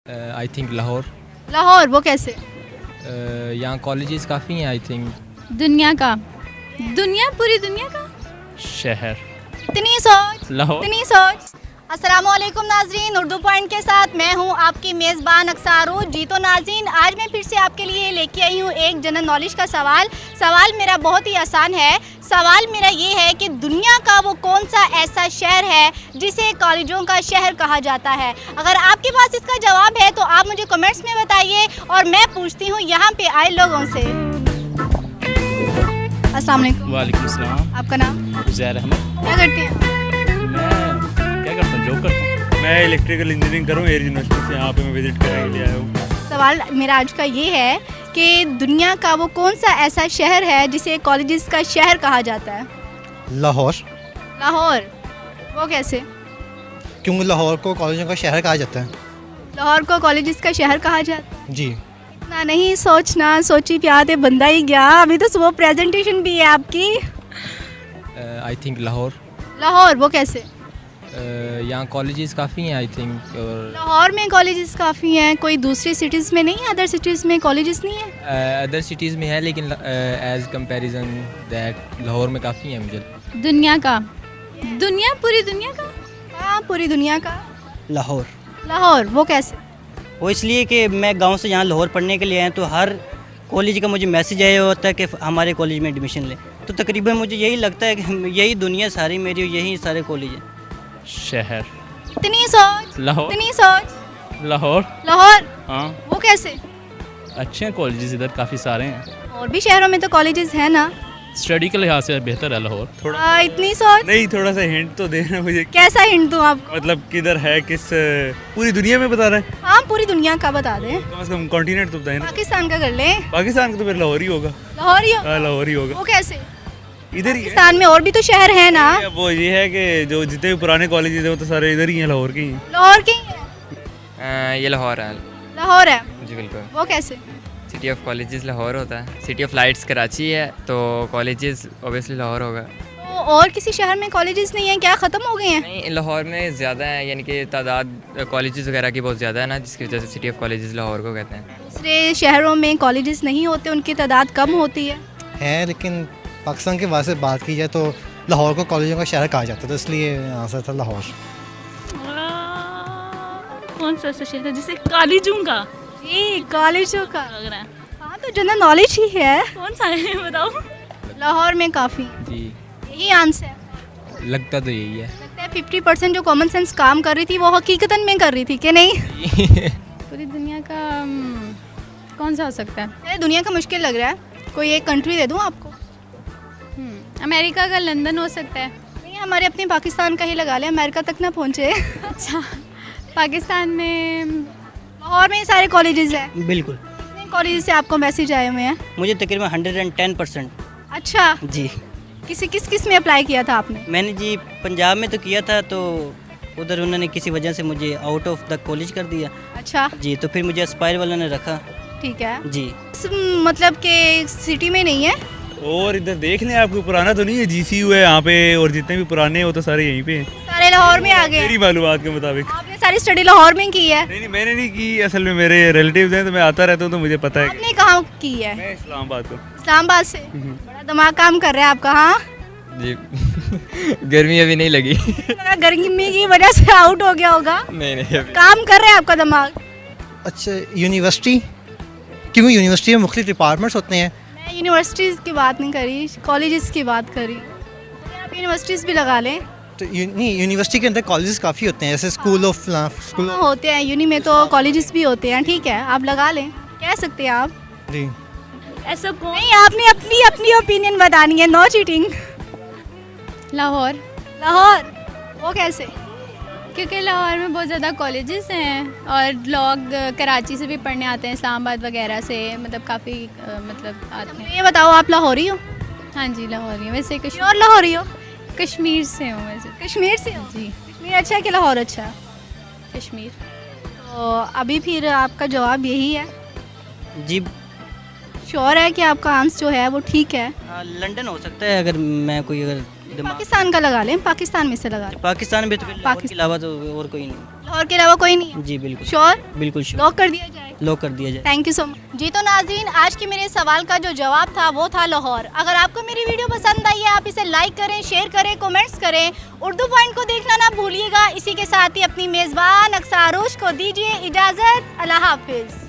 I think Lahore. Lahore, वो कैसे? यहाँ कॉलेजेस काफ़ी हैं आई थिंक। दुनिया का, दुनिया, पूरी दुनिया का शहर इतनी सोच, लाहौर। इतनी सोच। अस्सलामुअलैकुम नाजरीन, उर्दू पॉइंट के साथ मैं हूँ आपकी मेज़बान अक्सारू जी। तो नाजरीन, आज मैं फिर से आपके लिए लेके आई हूँ एक जनरल नॉलेज का सवाल मेरा बहुत ही आसान है। सवाल मेरा ये है कि दुनिया का वो कौन सा ऐसा शहर है जिसे कॉलेजों का शहर कहा जाता है। अगर आपके पास इसका जवाब है तो आप मुझे कमेंट्स में बताइए और मैं पूछती हूँ यहाँ पे आए लोगों से। अस्सलाम वालेकुम। वालेकुम सलाम। आपका नाम? उज़ैर अहमद। क्या करते हैं? मैं क्या करता हूँ, जॉब करता हूँ। मैं इलेक्ट्रिकल इंजीनियरिंग करूँ एयर यूनिवर्सिटी से। यहाँ पे मैं विजिट करने के लिए आया हूँ। सवाल मेरा आज का ये है कि दुनिया का वो कौन सा ऐसा शहर है जिसे कॉलेजेस का शहर कहा जाता है? लाहौर। लाहौर, वो कैसे? क्योंकि लाहौर को कॉलेजों का शहर कहा जाता है। लाहौर को कॉलेजेस का शहर कहा जाता है? जी। ना नहीं सोचना, सोची प्यादे बंदा ही गया। अभी तो सुबह प्रेजेंटेशन भी है आपकी। I think Lahore. लाहौर, वो कैसे? यहाँ कॉलेजेस काफ़ी हैं आई थिंक। और लाहौर में कॉलेजेस काफ़ी हैं, कोई दूसरी सिटीज़ में नहीं है? अदर सिटीज़ में कॉलेजेस नहीं है? अदर सिटीज़ में है लेकिन एज कंपैरिजन दैट लाहौर में काफ़ी हैं मुझे। दुनिया का, दुनिया, पूरी दुनिया का? हाँ, पूरी दुनिया का। लाहौर। लाहौर, वो कैसे? वो इसलिए कि मैं गांव से यहाँ लाहौर पढ़ने के लिए आया, तो हर कॉलेज का मुझे मैसेज आया होता है कि हमारे कॉलेज में एडमिशन लें। तो तकरीबन मुझे यही लगता है कि यही दुनिया सारी मेरी, यही सारे कॉलेज हैं। शहर इतनी सोच, लाहौर। इतनी सोच। लाहौर। लाहौर, हाँ, वो कैसे? अच्छे हैं कॉलेजेस, इधर काफ़ी सारे हैं। और भी शहरों में तो कॉलेजेस हैं ना? स्टडी के लिहाज से बेहतर है लाहौर। थोड़ा इतनी सोच। नहीं, थोड़ा सा हिंट तो देना मुझे। कैसा हिंट दूं आपको? मतलब किधर है, किस पूरी दुनिया में बता रहे हैं? हाँ, पूरी दुनिया का बता दें। कम से कम कॉन्टिनेंट तो बताए ना। पाकिस्तान का कर लें। पाकिस्तान का तो फिर लाहौर ही होगा। लाहौर ही हो? हाँ, लाहौर ही होगा। वो कैसे? इधर ही है। पाकिस्तान में और भी तो शहर है ना? वो ये है कि जो जितने भी पुराने कॉलेजेस हैं वो तो सारे इधर ही हैं, लाहौर के ही हैं। लाहौर के ही है? ये लाहौर है लाहौर है, जी बिल्कुल। वो कैसे? सिटी ऑफ कॉलेजेस लाहौर होता है। सिटी ऑफ लाइट्स कराची है तो कॉलेजेस ऑब्वियसली लाहौर होगा। तो और किसी शहर में कॉलेजेस नहीं है क्या? ख़त्म हो गए हैं? नहीं, लाहौर में ज़्यादा है, यानी कि तादाद कॉलेजेस वगैरह की बहुत ज़्यादा है ना, जिसकी वजह से सिटी ऑफ कॉलेजेस लाहौर को कहते हैं। दूसरे शहरों में कॉलेजेस नहीं होते, उनकी तादाद कम होती है। लेकिन पाकिस्तान के बाद से बात की जाए तो लाहौर को कॉलेजों का शहर कहा जाता है, तो इसलिए आंसर था लाहौर। कौन सा ऐसा शहर है जिसे कॉलेजों का जी, कॉलेजों का। लग रहा है? हाँ, तो जनरल नॉलेज ही है। कौन सा है बताओ। लाहौर में काफ़ी, जी, यही आंसर लगता तो यही है। लगता है। 50% जो कॉमन सेंस काम कर रही थी वो हकीकतन में कर रही थी कि नहीं? पूरी दुनिया का कौन सा हो सकता है? अरे दुनिया का मुश्किल लग रहा है। कोई एक कंट्री दे दूँ आपको? अमेरिका का लंदन हो सकता है। नहीं, हमारे अपने पाकिस्तान का ही लगा लें, अमेरिका तक ना पहुँचे। अच्छा, पाकिस्तान में लाहौर में सारे कॉलेजेस हैं। बिल्कुल। कितने कॉलेज से आपको मैसेज आए हुए हैं? मुझे तकरीबन 110%। अच्छा, जी। किस में अप्लाई किया था आपने? मैंने जी पंजाब में तो किया था, तो उधर उन्होंने किसी वजह से मुझे आउट ऑफ द कॉलेज कर दिया। अच्छा, जी, तो फिर मुझे एस्पायर वालों ने रखा। ठीक है। जी। मतलब कि सिटी में नहीं है? और इधर देख लें, आपको पुराना तो नहीं है, GCU है यहाँ पे, और जितने भी पुराने हैं वो तो सारे यहीं पे हैं। सारे लाहौर में आ गए? मेरी मालूमात के मुताबिक। आपने सारी स्टडी लाहौर में की है? नहीं, मैंने नहीं की, असल में मेरे रिलेटिव्स हैं तो मैं आता रहता हूँ, तो मुझे पता है। आपने कहाँ की है? मैं इस्लामाबाद को। इस्लामाबाद से? बड़ा दिमाग काम कर रहा है आपका। हाँ, जी गर्मी अभी नहीं लगी। लगा गर्मी की वजह से आउट हो गया होगा। नहीं नहीं अभी। काम कर रहा है आपका दिमाग। अच्छा, यूनिवर्सिटी, क्योंकि यूनिवर्सिटी में मुख्तलिफ डिपार्टमेंट्स होते हैं। मैं यूनिवर्सिटीज़ की बात नहीं करी, कॉलेजेस की बात करी। आप यूनिवर्सिटीज़ भी लगा लें। तो नहीं, यूनिवर्सिटी के अंदर कॉलेजेस काफ़ी होते हैं, जैसे स्कूल ऑफ स्कूल हाँ, होते हैं, यूनी में तो कॉलेजेस भी होते हैं। ठीक है, आप लगा लें, कह सकते हैं आप। जी। ऐसा कौन? नहीं, आपने अपनी अपनी ओपिनियन बतानी है, नो चीटिंग। लाहौर, लाहौर, वो कैसे? क्योंकि लाहौर में बहुत ज़्यादा कॉलेजेस हैं और लोग कराची से भी पढ़ने आते हैं, इस्लामाबाद वगैरह से, मतलब काफ़ी मतलब आते हैं। ये बताओ, आप लाहौरी हो? हाँ जी, लाहौरी हूँ वैसे। और लाहौरी हो? कश्मीर से हूँ वैसे। कश्मीर से हो? जी, कश्मीर अच्छा है कि लाहौर अच्छा है? कश्मीर। तो अभी फिर आपका जवाब यही है? जी। श्योर है कि आपका आंसर जो है वो ठीक है? लंदन हो सकता है, अगर मैं कोई अगर दिमाग। पाकिस्तान का लगा लें, पाकिस्तान में से लगा लें। पाकिस्तान में तो फिर लाहौर के अलावा तो और कोई नहीं। लाहौर के अलावा कोई नहीं है? जी बिल्कुल श्योर? बिल्कुल श्योर, लॉक कर दिया जाए? लॉक कर दिया जाए। Thank you so much. जी तो नाज़रीन, आज के मेरे सवाल का जो जवाब था वो था लाहौर। अगर आपको मेरी वीडियो पसंद आई है, आप इसे लाइक करें, शेयर करें, कमेंट्स करें। उर्दू पॉइंट को देखना ना भूलिएगा। इसी के साथ ही अपनी मेज़बान अक्सा अरूज को दीजिए इजाज़त। अल्लाह हाफिज़।